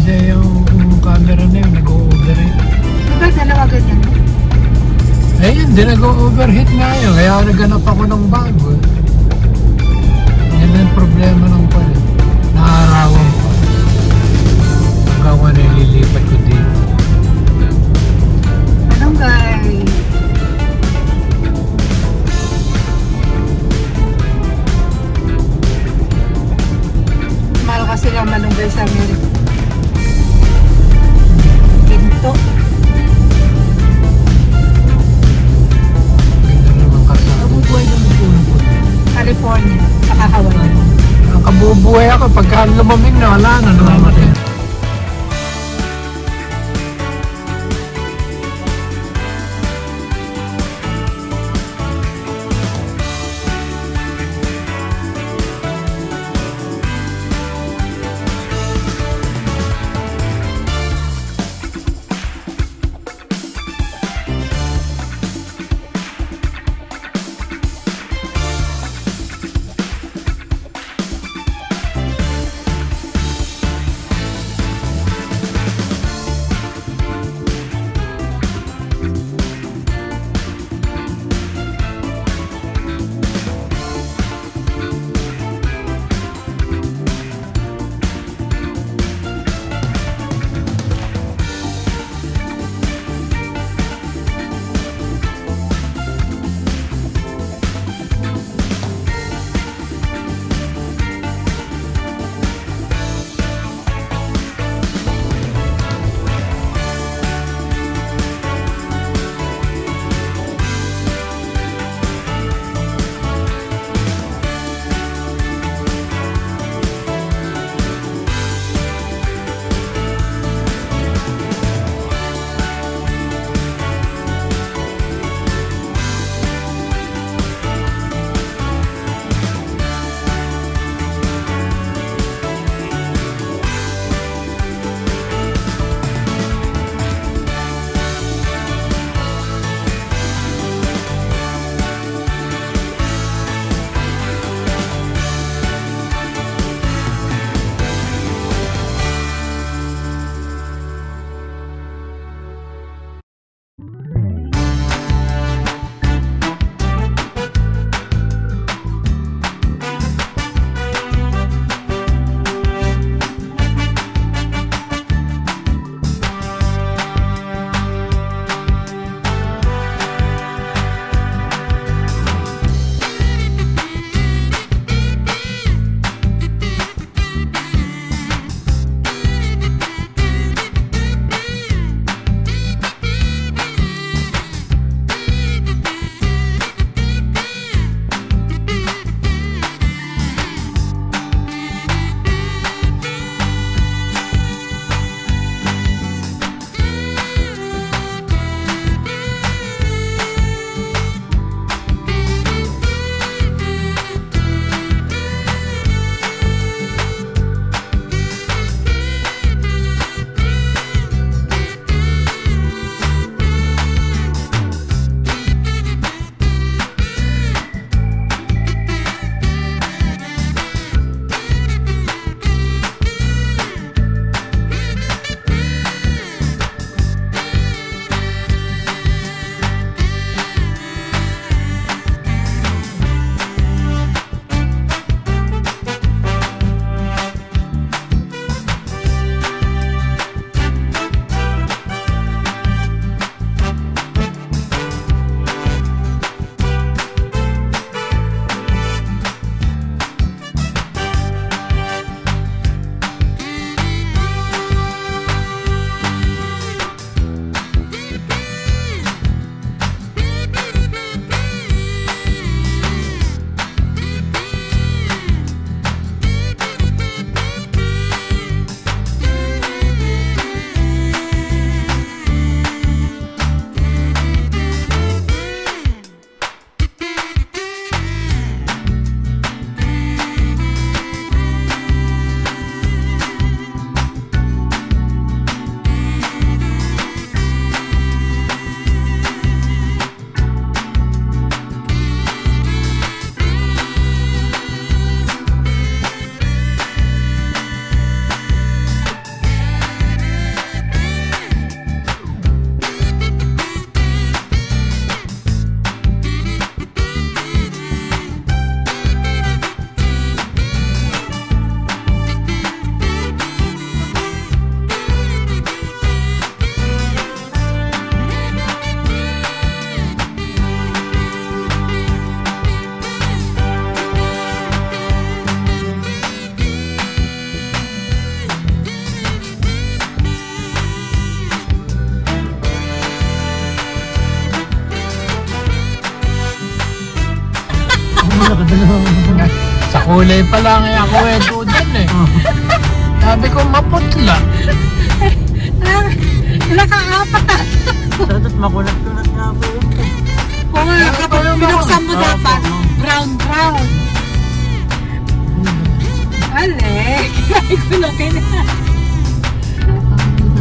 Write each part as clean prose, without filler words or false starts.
kasi yung camera na yun, nag-overheat. Diba dalawa ganyan? Eh yun, di nag-overheat nga yun. Kaya naghanap ako ng bago. Yan ang problema ng pala. Naarawan ko. Hanggang ko nililipat ko dito. Anong guys? Mahal kasi lang malunggay sa Amerika. Ginto. Ganda naman kasama. Kabubuhay ng California, saka Hawaii. Nakabubuhay ako. Pagka lumamig na, wala na. Namamatay. kulay pa lang eh ako dudan eh. Sabi ko maputla. Nakaapat ah. Sada't makulat-kulat nga po yun. Kung kapag binuksan mo dapat, brown. Ale, ay kulokin na.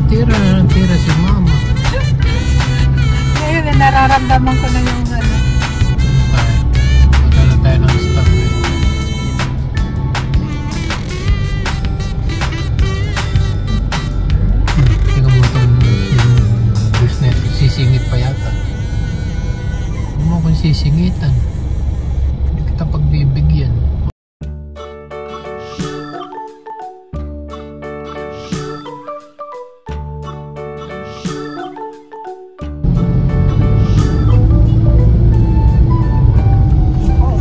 Tira si mama. Ngayon, nararamdaman ko na yung ano. Magkala tayo ng stop eh. Tingnan mo itong business. Sisingit pa yata. Huwag mo akong sisingitan. Hindi kita pagbibigyan.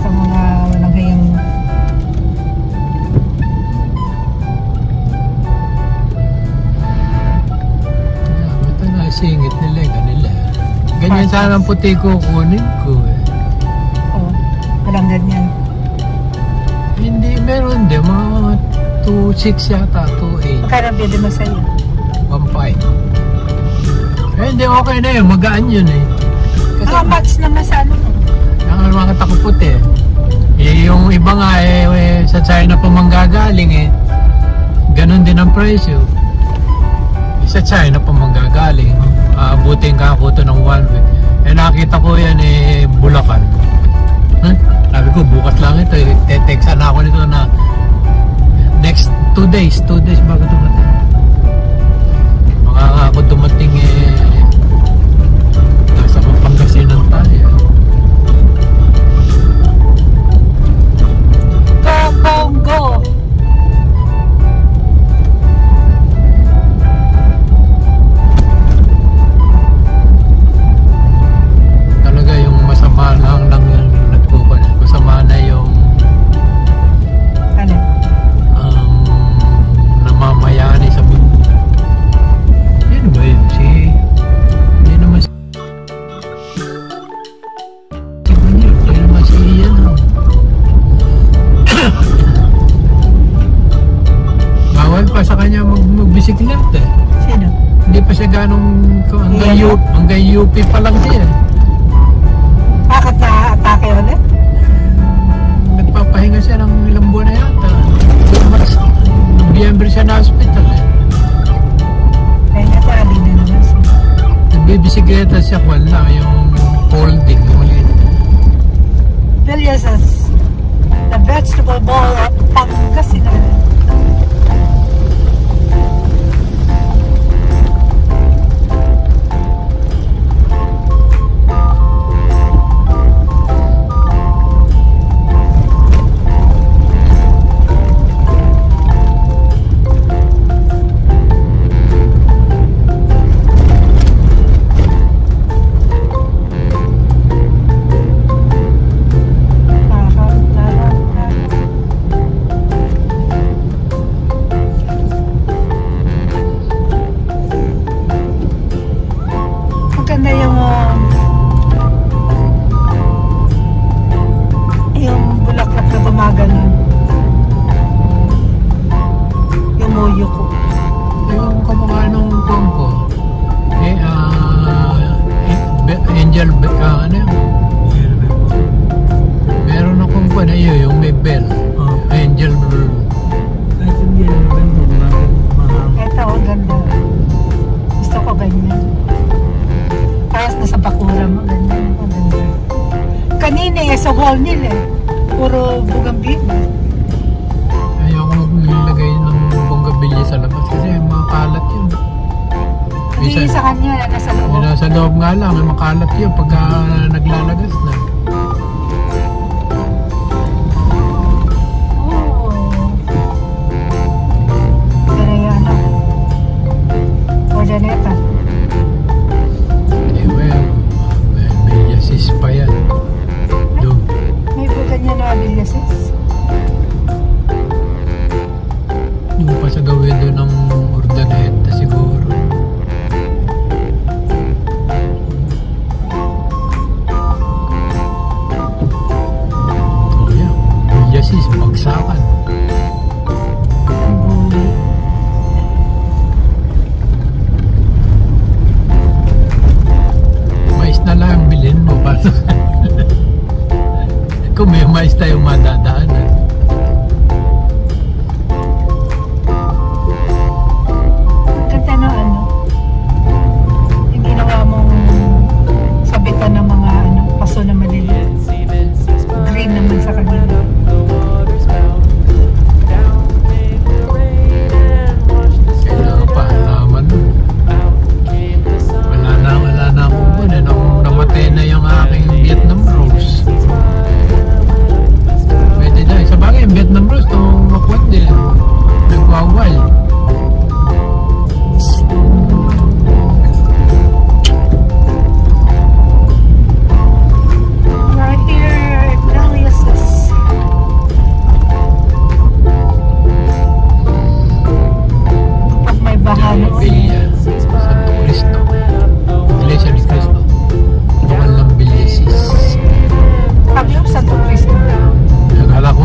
Sa mga walang hayang Ito na singit nila, ganila. Ganyan sana ang puti ko kunin ko eh. walang ganyan. Hindi, meron din. Mga 2.6 yata, 2.8. Magkano bili mo sa'yo? 1.5. Eh, hindi, okay na yun. Magaan yun eh. Kasi Match naman sa ano. ang mga takupot eh. Eh, yung iba nga eh, sa China pa manggagaling eh. Ganon din ang presyo. Sa China pa manggagaling. Abutin ka ako ito ng 1 week. Eh, nakita ko yan eh, Bulacan. Huh? Sabi ko, bukas lang ito eh. Te-textan na ako nito na next 2 days bago dumating. Ako dumating eh, nasa Pangasinan tayo. Go! Talaga yung masama lang yung nagpupan. Masama na yung Ano? namamayani sa mundo. Ano ba yun? Hindi naman si Bunyo. Hindi naman si Ian. Bawal pa sa kanya magbisikleta eh. Sino? Hindi pa siya ganong hanggang UP pa lang siya. Bakit na-atake ulit? Nagpapahinga siya ng ilang buwan na yata. Nobyembre siya na hospital eh. Ay, natali na naman siya. Nagbibisikleta siya kwan lang yung folding. Delicious. The vegetable bowl of Pangasinan. Maganda yung bulaklak na gumagano. Yung moyo ko. Yung kamukha nung kwan ko. Angel, ano yun? Meron akong kwan na yun, yung may bell. Angel bell. Kahit hindi na ganito, mahang. Ito, ang ganda. Gusto ko ganyan. Tapos nasa bakura mo, ganyan. Ang ganda. Kanina eh, sa hall nila eh. Puro bougainvillea. Ayoko maglagay ng bonggabilya sa labas kasi makalat yun. Hindi sa kanya, nasa loob. Nasa loob nga lang, may makalat yun pagka naglalagas na. Oo. Kaya ano? Ordaneta. Eh, well, may bilyasis pa yan. Doon. May bukan niya na bilyasis. Yung pa sa gawin doon ng Ordaneta siguro. Oh, yeah. Bilyasis, bagsakan. noon. Villa, Santo Cristo, Iglesia ni Cristo, Buwan ng Bilisis. Sabi yung Santo Cristo. Akala ko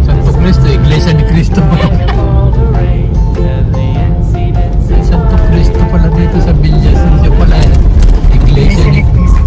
Santo Cristo, Iglesia ni Cristo. Santo Cristo pala dito sa Villa, siya pala Iglesia ni Cristo.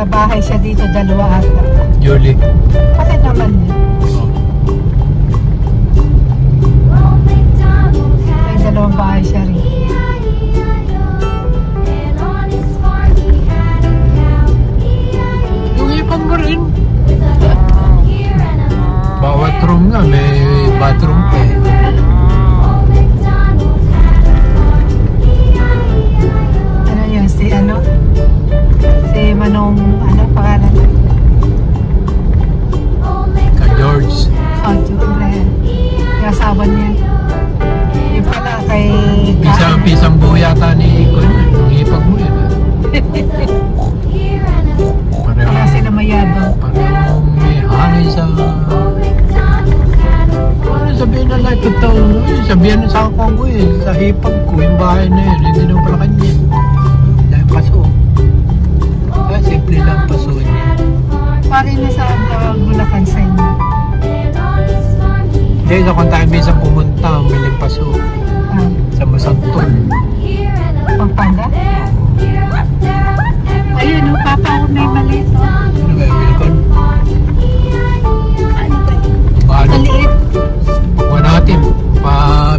Bahay siya dito, dalawa ata. Julie. Bakit naman yun? May dalawang bahay siya rin. Yung ipang mo rin. Bawat room nga, may bathroom pa eh. Ano yun? Si Manong, pangalan? Ka George. Yung asawa niya. Yung pala kay... Pisang buo yata ni Icon. Yung ipag mo yun. Kaya sila mayabang. Parang may hangin sa... Sabihin na lang, totoo. Sabihin na sa akong ko eh. Sa hipag ko, yung bahay na yun. Hindi naman pala kanya. Dahil paso. Kaya simple lang paso niya. Pari na sa Bulacan sa inyo. Hindi, sa kung tayo minsan pumunta, may paso. Sa Masantol. Pampanga? Ayun, Papa, may maliit. Ano ba, Wilcon? Ano ba? Maliit. Huwag natin,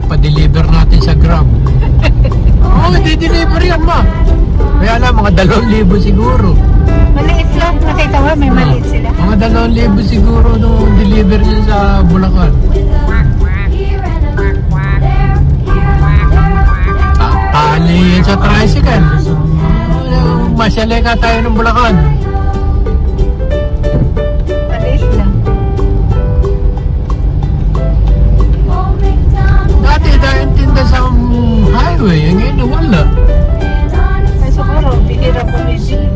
pa-deliver natin sa Grab. Oo, di-deliver yan ma. Kaya lang, mga 2,000 siguro. Maliit lang, nakita mo, may maliit sila. Mga 2,000 siguro nung deliver niya sa Bulacan. Tali yan sa tricycle. Masyaleka tayo ng Bulacan. Maliit lang. Dati dahil tinda sa highway, ngayon wala. Ay, siguro, bihira bumibili.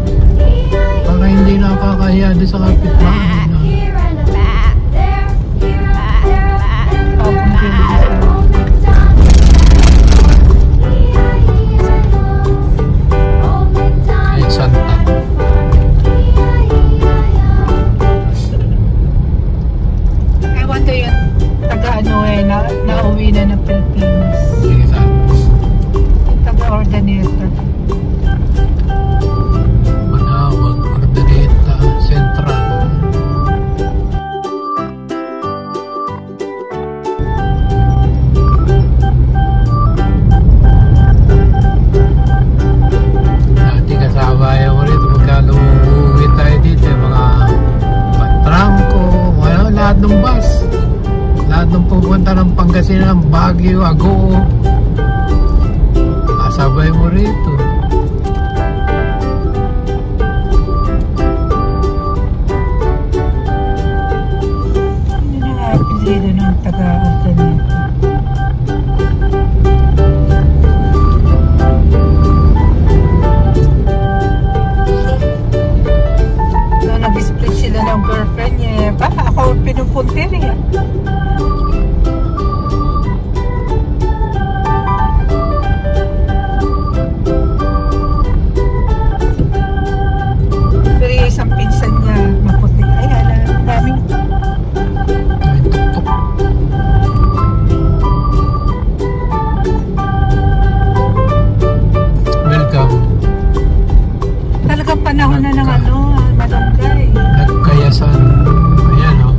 Para hindi nakakahiya doon sa kapitbahay. Ay, Santa. I wonder yun, nauwi na ng Pilipinas. Sige saan? Taga-Ordaneta. Manawag, Ordaneta, Central. Dati kasama ko rito, magkano uuwi tayo dito, mga Patrangco, lahat ng bus. Lahat ng pupunta ng Pangasinan, Baguio, Agoo. Kasabay mo rito. Ano na nga apelido ng taga-Ordaneta? Nung nag-split sila ng girlfriend niya, baka ako pinupuntir eh. Pero yung isang pinsan niya, maputi. Ay, daming Ay, tuktok. Welcome. talagang panahon na ng malunggay. Nagkayasan. Ayan o.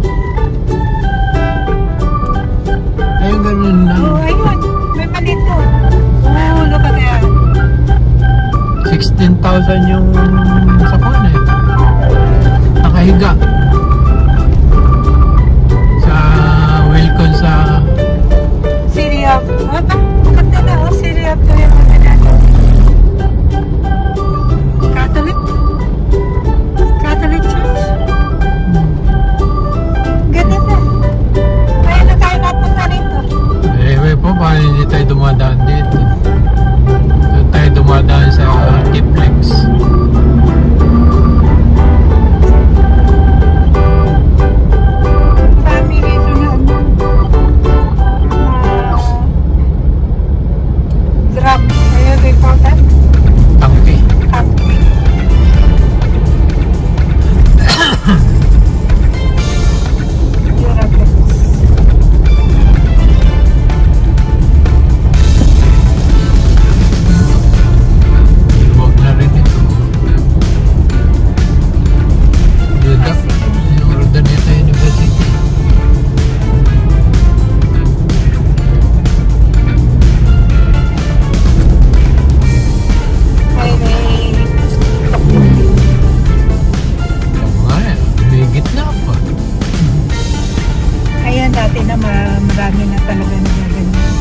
dami na talaga nagaganyan.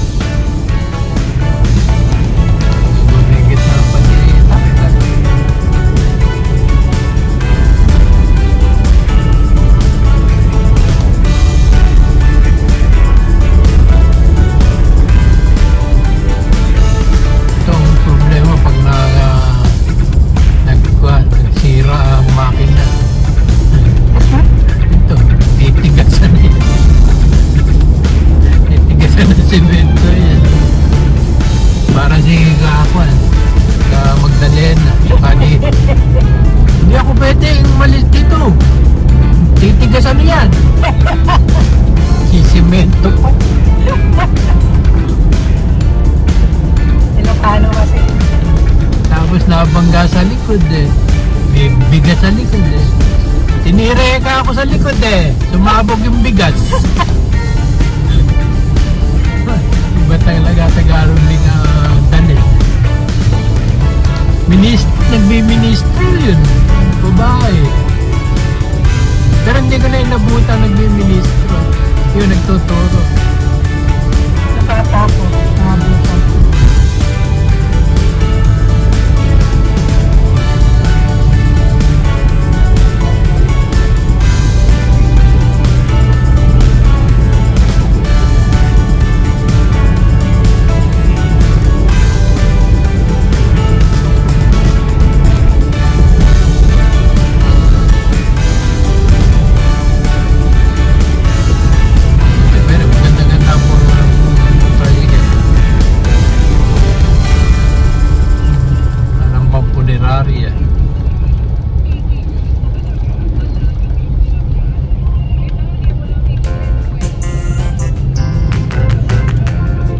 Bumigit na pati takot. Itong problema pag nagsira ang makina. Ito, titigasan yun. Titigasan ng semento yan. Para si Kakuan, ka Magdalena, dito. Hindi ako pwede umalis dito. Titigasan yan. Si semento pa. Ilocano kasi. Tapos nabangga sa likod eh. May bigas sa likod eh. Tinire ka ako sa likod eh. Sumabog yung bigas. Iba talaga Tagalog dali. Nagbi-ministro yun. Babae. Pero hindi ko na inabutan nagbi-ministro. Yun, nagtuturo. Nakatapo. Nakabutan. Pero maganda-ganda po tricycle. Parang pampunerarya.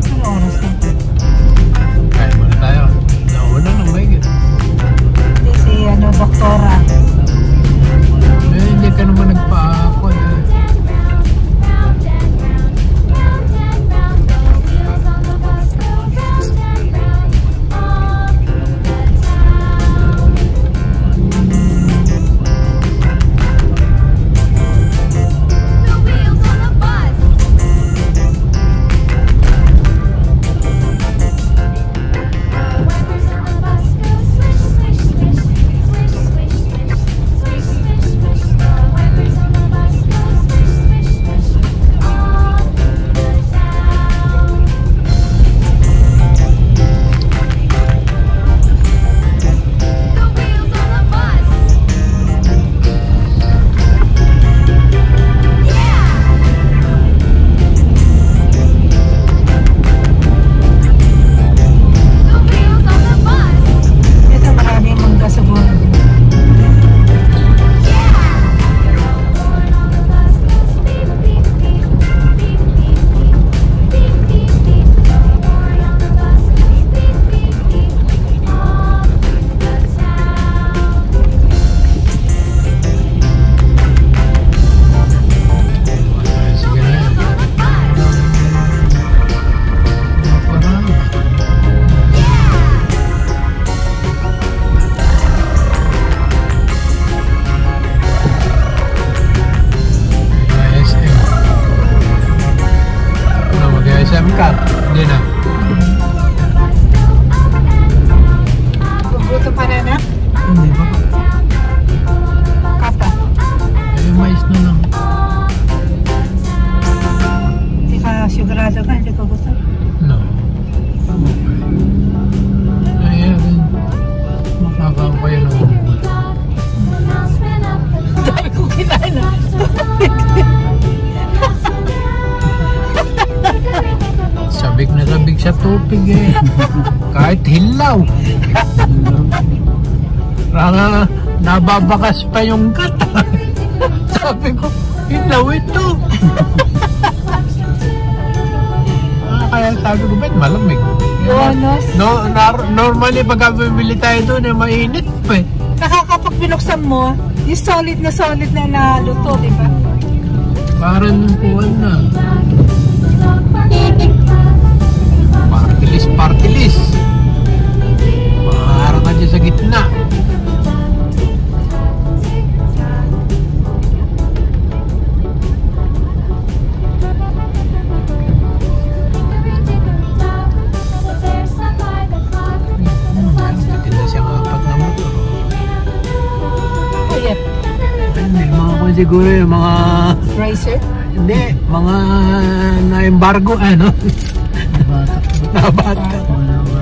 Ano oras na? Kaya muna tayo. Nauna nang mahigit. Hindi si doktora. Hindi ka naman nagpa-aqua eh. Ito maraming mangga sa buwan. Sige na yan. Parang. SM. Ano, mag-SM ka? Hindi na. Guguto pa na na? Hindi ba? Kapa. Mais na lang. Hindi ka sigurado ka, hindi ka gusto. No. Tama pa eh. Ayan. Makakampay ng dito. Dahil ko kinain na. Sabik na sabik sa tubig eh. Kahit hilaw. Ranga, nababakas pa yung gata. Sabi ko, hilaw ito. Kaya sabi ko, ba't malamig? Bonus. Normally pagka bumili tayo doon, eh, mainit pa eh. Nakakapag binuksan mo, yung solid na naluto, di ba? Parang kuwan na. Partilis. Parang ka dyan sa gitna. siguro yung mga, Racer? hindi, mga na-embargo, ano? Bata. Nabata. Wala ba?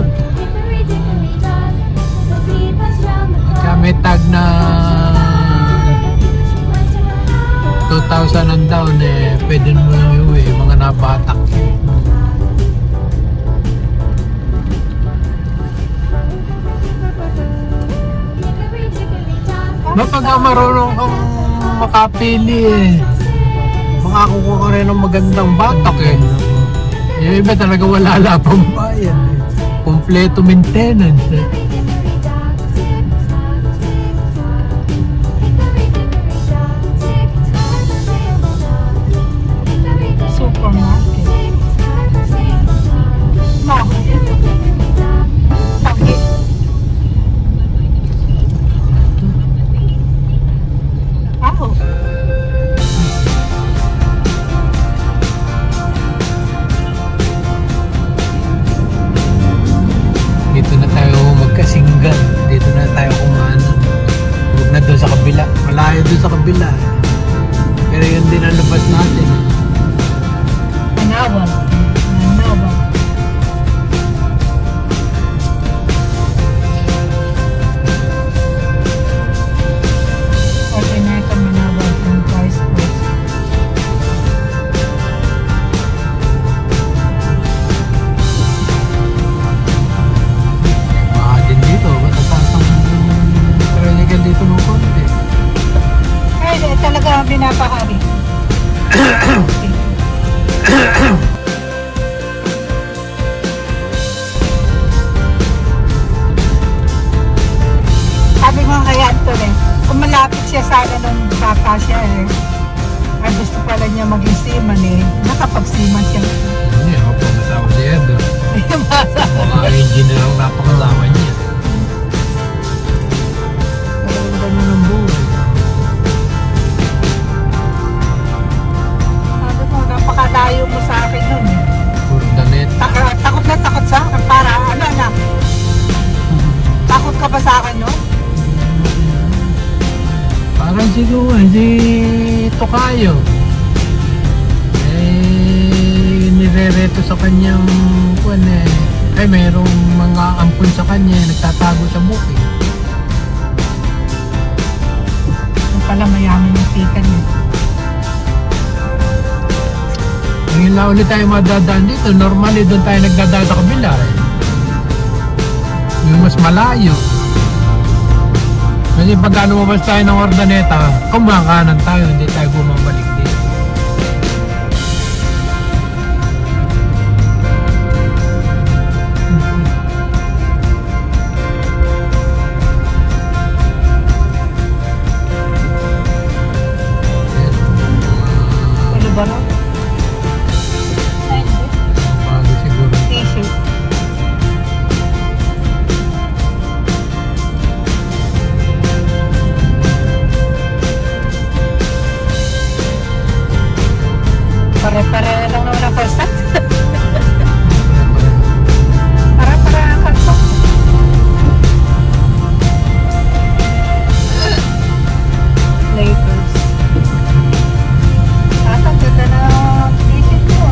Kaya may tag na 2,000 ang down eh, pwede mo yung iuwi, mga nabatak. Pagka marunong kang makapili eh, makakukuha ka rin ng magandang batak eh. Yung iba talaga wala pang bayan eh. Kompleto maintenance eh. Supermarket. Bakit? Bakit? Ako. Dito na tayo magkasinggan. Dito na tayo kumanan. Huwag na doon sa kabila. Malayo doon sa kabila. Pero yun din ang labas natin. Manawan. Manawan. Okay na ito, Manawan. Ang price post. Baka din dito. Matataas ang tricycle dito ng konti. Ay, talaga binapahari. Sabi mo kay Anton eh, kung malapit siya sana nung bata siya eh, ay gusto pala niya maging seaman eh, nakapag-seaman siya. Hindi ako po masawa si Edo. Yung basa. Mga engineer ang napakasama niya. Parang ganun ang buhay. Sabi mo, napakalayo mo sa akin nun eh. Kurdanet. Takot na takot sa akin, para ano anak? Takot ka ba sa akin no? Parang siguro si Tokayo. Eh, nirereto sa kanyang kuwan eh. Ay, mayroong mga ampun sa kanya, nagtatago sa bukid. Yung pala mayaman yung tita niya. Ngayon lang ulit tayo madadaan dito. Normally doon tayo nagdadaan sa kabila eh. Yung mas malayo. Kasi pagka lumabas tayo ng Ordaneta, kumakanan tayo, hindi tayo bumabalik dito. Ano ba no? Bago siguro. T-shirt. Pare-pare lang naman ang kalsat. Pare-pare ang kalsat. Lakers. Ganda na t-shirt ko.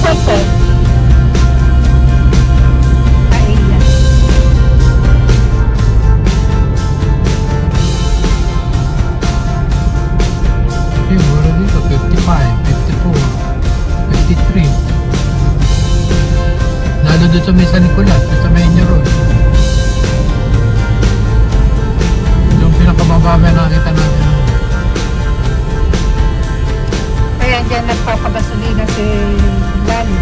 Purple. Kailan. Siguro dito, 55, 54, 53. Lalo doon sa may San Nicolas, doon sa may Road. Yung pinakamababa na nakita natin. Kaya dyan nagpapabasolina si Lali.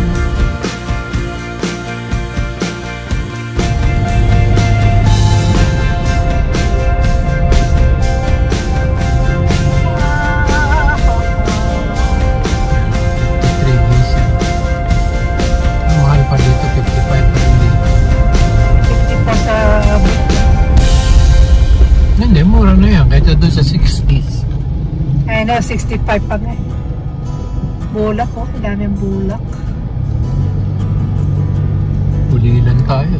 Ang mahal pa dito, 55 pa rin dito. 50 pa sa Hindi, mura na yan. Kahit doon sa 60s. ay no, 65 pa nga. Bulak oh, daming bulak. Ulilan tayo.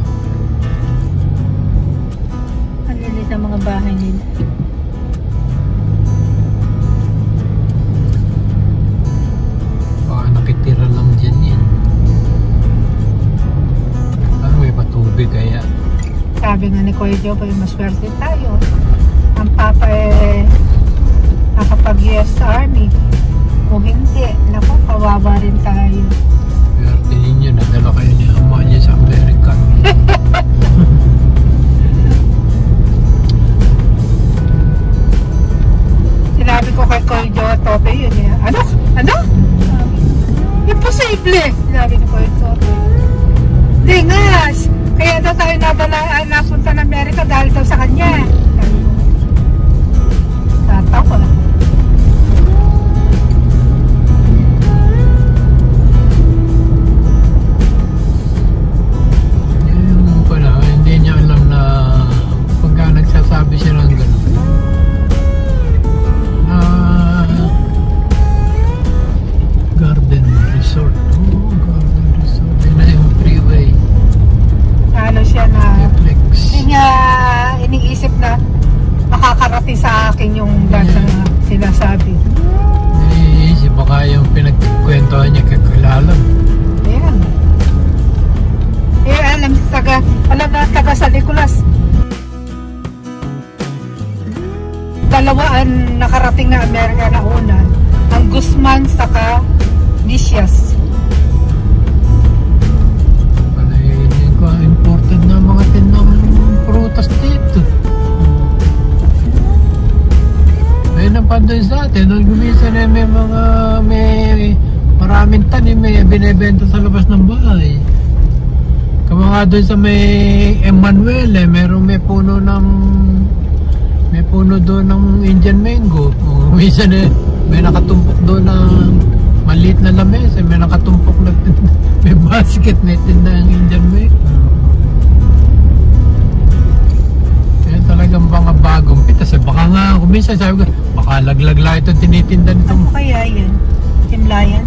Ang lilit ng mga bahay nila. sabi nga ni Kuya Joe, maswerte tayo. Ang papa nakapag-US Army. Kung hindi, naku, kawawa rin tayo. Pero tingin nyo, nadala kayo ni ama niya sa Amerika. Sinabi ko kay Kuya Joe, Tope yun eh. Ano? Ano? Imposible! Sinabi ni Kuya Tope. Hindi nga, kaya daw tayo napunta ng Amerika dahil daw sa kanya. Tatawa. Yung pala, hindi niya alam na pagka nagsasabi siya ng gano'n. Garden Resort. Oh, Garden Resort. Yun na yung freeway. Ano siya na, Netflix. hindi niya iniisip na makakarating sa akin yung lahat na sinasabi. Iisip baka yung pinagkwentuhan niya kakilala. Ayan. Alam na taga San Nicolas. Dalawa ang nakarating na Amerika na una. Ang Guzman saka Licias. Hindi ko imported na mga tindang prutas dito. May napandoy sa atin, nung gumisan na may maraming tanim binibenta sa labas ng bahay. Kamanga doon sa may Emmanuel may puno doon ng Indian mango. Gumisan may nakatumpok doon na maliit na lamesa, may nakatumpok na may basket na tinda ng Indian mango. Kaya talagang mga bagong pitas. Baka nga, kuminsan sabi ko, baka laglag lang ito tinitinda nito. Ano kaya yan? Timlayan?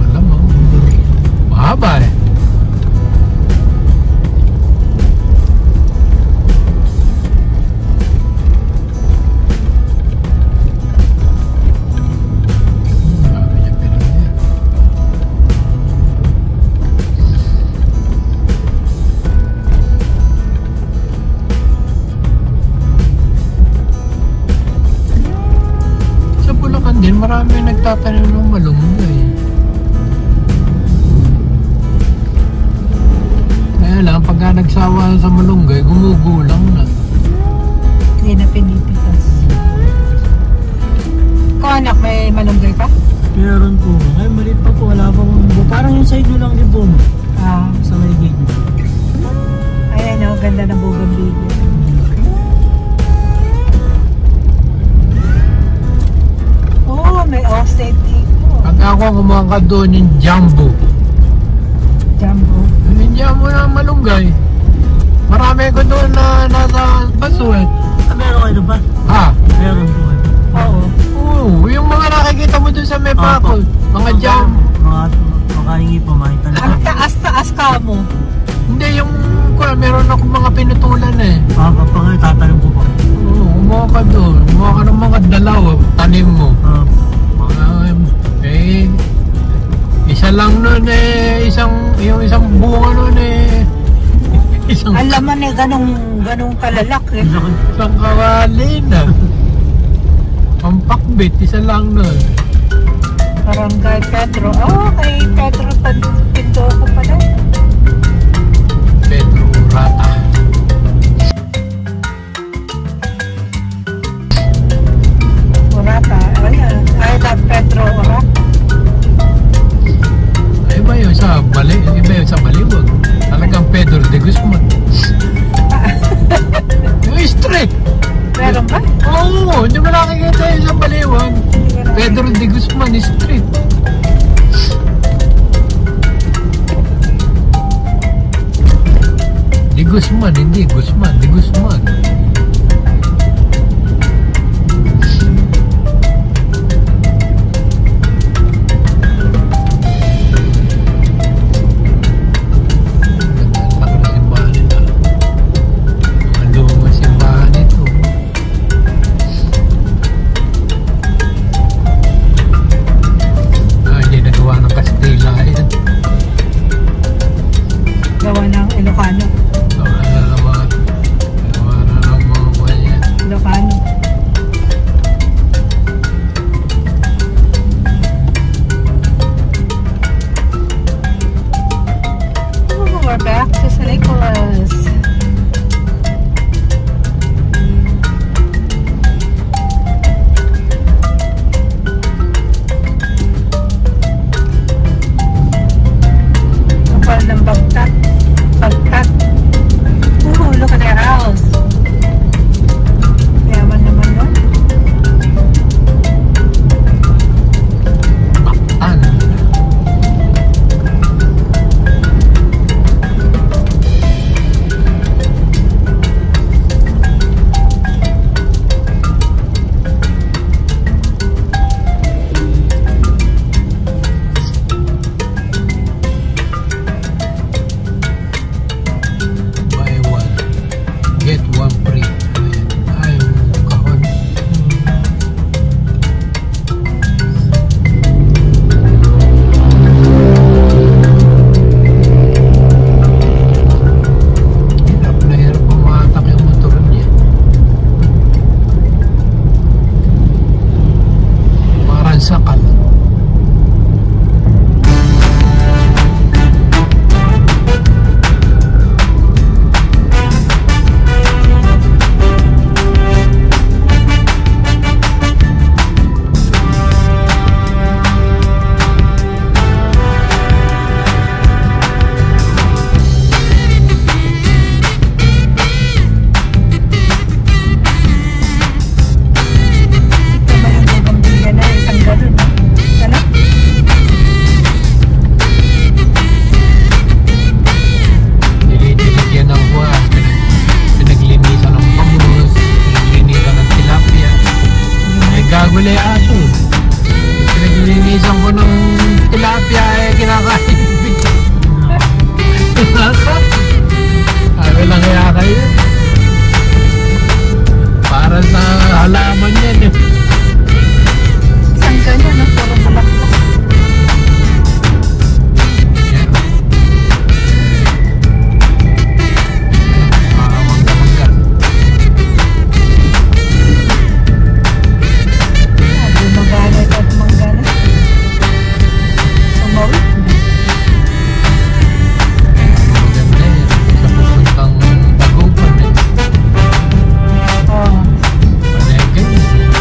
Alam mo, mahaba eh. Marami nagtatanim ng malunggay. Kaya lang, pagka nagsawa sa malunggay, gumugulang na. Hindi na pinipitas. Ikaw anak, may malunggay ka? Meron po. Ay, maliit pa po. Wala pa po. Parang yung side nyo lang din po. Sa may gate. Ayan o, ganda ng bougainvillea. May offset dito. Pag ako kumaka doon yung jumbo. Jumbo? Yung jumbo na malunggay. Marami ko doon na nasa baso eh. Meron kayo ba? Ha? Meron po. Oo. Oo, yung mga nakikita mo doon sa may bakod. Mga jumbo. Makahingi po, makita na. Ang taas-taas ka mo. Hindi, yung meron ako mga pinutulan eh. Pag tatanong po po. Oo, kumuha ka doon. Kumuha ka ng mga dalaw, tanim mo. Isa lang nun yung isang bunga nun Ang laman ganong kalalaki. Isang kawali na. Pampakbit, isa lang nun. Barangay Pedro. Kay Pedro Pindoco pala. Pedro Rata. Orata. Ayan. I love Pedro Orata. Iba yun sa Baliwag. Talagang Pedro de Guzman. Yung street. Meron ba? Oo, hindi mo nakikita yun sa Baliwag. Pedro de Guzman street. De Guzman, hindi Guzman, de Guzman. Naguli aso. Pinaglilinisan ko ng tilapia kinakain. Sabi lang kaya kayo. Para sa halaman yan eh. Isang ganyan, no? Puro bulaklak. Magalit at manggalit. Sumawit. Maganda yan. Sa pupuntang Dagupan eh. Oo. Panegay.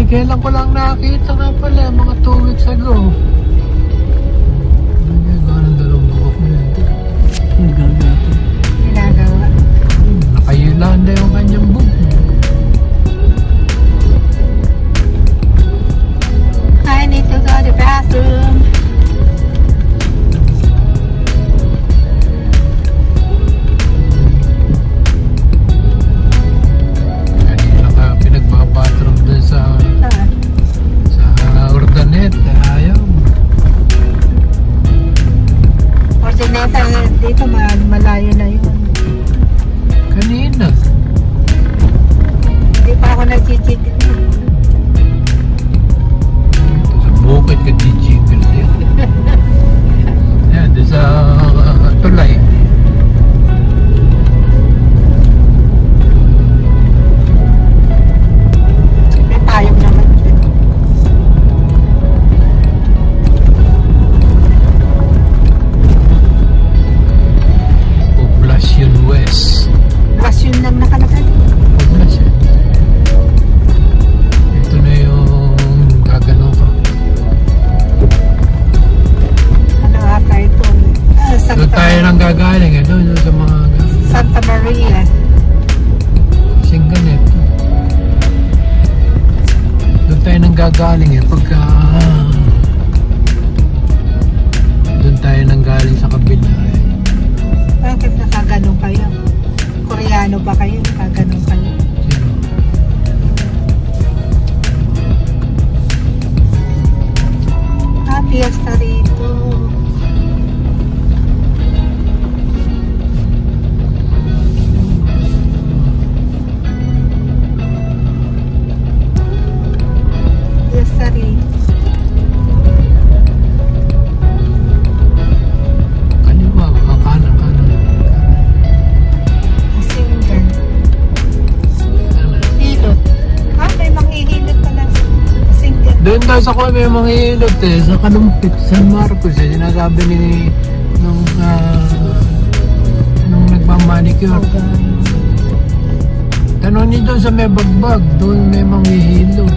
kailan ko lang nakita nga pala, mga 2 weeks ago. Nagagawa ng dalawang buhok mo yun. Nagagato. Ginagawa. Nakayulanda yung kanyang buhok. I need to go to the bathroom. Kanina ka pinagbabathroom dun sa Urdaneta. Ayaw. Ordinata dito, malayo na yun. Kanina. Hindi pa ako nagchichigil. Sa bukid ka di-jiggle din. Yan, doon sa tulay. May payong naman dyan. Poblacion West. Plus yun lang nakalagay. Poblacion. Ito na yung gagano ka. Ano ata ito? Doon tayo nang gagaling eh. Doon sa mga Santa Maria. kasing ganito. Doon tayo nang gagaling eh. Pagka doon tayo nang galing sa kabila eh. Bakit nakaganon kayo? Koreano ba kayo? Nakaganon kayo? Sino? Fiesta rito. Fiesta rito. Kaliwa, kanan. Asinggan. Kanan. Hilot. May manghihilot pala. Asinggan. Doon tayo sa kuha may mga ilot eh, sa Kalumpit, San Marcos eh, sinasabi ni nung nagmamanicure. Tanong niyo doon sa may bagbag, doon may mga hilot.